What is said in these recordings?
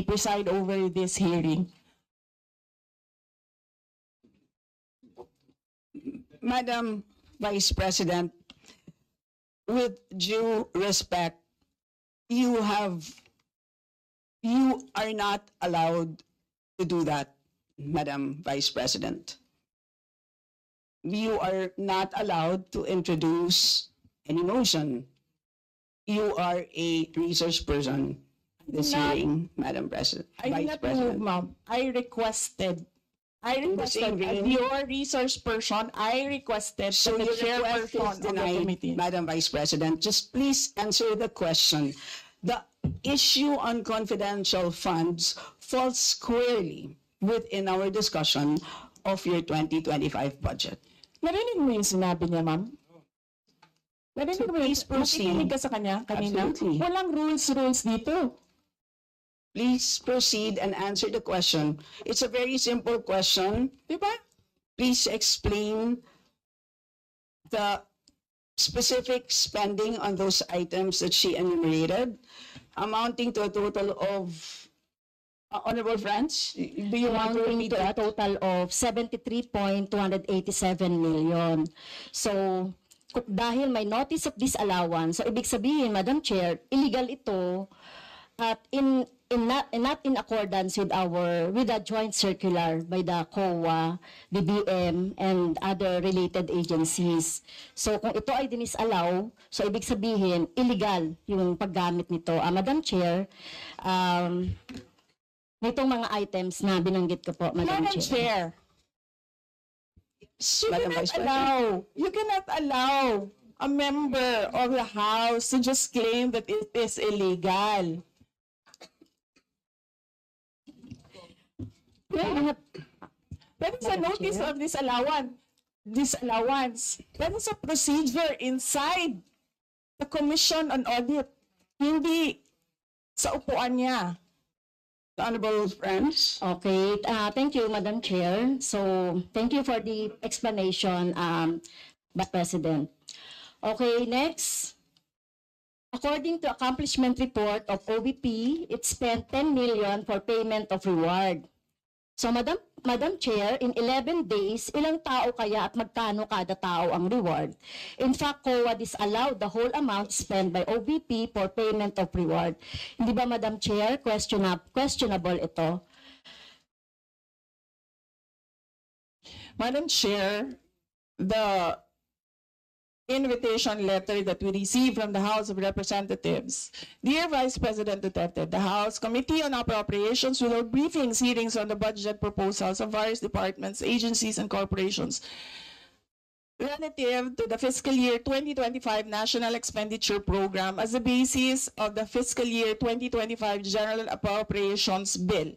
preside over this hearing. Madam Vice President, with due respect, you are not allowed to do that, Madam Vice President. You are not allowed to introduce any motion. You are a research person in this hearing, Madam President. I did Vice not move, President. ma'am. I requested the same as vein. your resource person, I requested So that the your request chairperson is of the denied, committee. Madam Vice President. Just please answer the question. The issue on confidential funds falls squarely within our discussion of your 2025 budget. Narinig mo yung sinabi niya, ma'am? Narinig So mo yung please proceed. nakikinig ka sa kanya kanina? Absolutely. Walang rules dito. Please proceed and answer the question. It's a very simple question. Di ba? Please explain the specific spending on those items that she enumerated, amounting to a total of, Honorable Friends, do you want to amounting repeat to a that? total of 73.287 million. So, dahil may notice of disallowance, so ibig sabihin, Madam Chair, illegal ito at not in accordance with the joint circular by the COA, BBM, and other related agencies. So kung ito ay dinisallow, so ibig sabihin, illegal yung paggamit nito. Madam Chair, nitong mga items na binanggit ko po, Madam Madam Chair. Chair, Madam Vice President. you cannot allow a member of the House to just claim that it is illegal. That is a notice of disallowance. That is a procedure inside the Commission on Audit. Hindi sa upuan niya. Honorable Friends, Okay, thank you, Madam Chair. So, thank you for the explanation, Vice President. Okay, next. According to accomplishment report of OVP, it spent 10 million for payment of reward. So, Madam Chair, in 11 days, ilang tao kaya at magkano kada tao ang reward? In fact, COA disallowed the whole amount spent by OVP for payment of reward. Hindi ba, Madam Chair, questionable ito? Madam Chair, the invitation letter that we received from the House of Representatives. Dear Vice President Duterte, the House Committee on Appropriations will hold briefings, hearings on the budget proposals of various departments, agencies, and corporations relative to the fiscal year 2025 National Expenditure Program as the basis of the fiscal year 2025 General Appropriations Bill.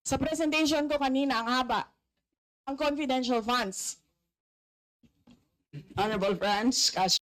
Sa presentation ko kanina, ang haba, ang confidential funds. Honorable Friends,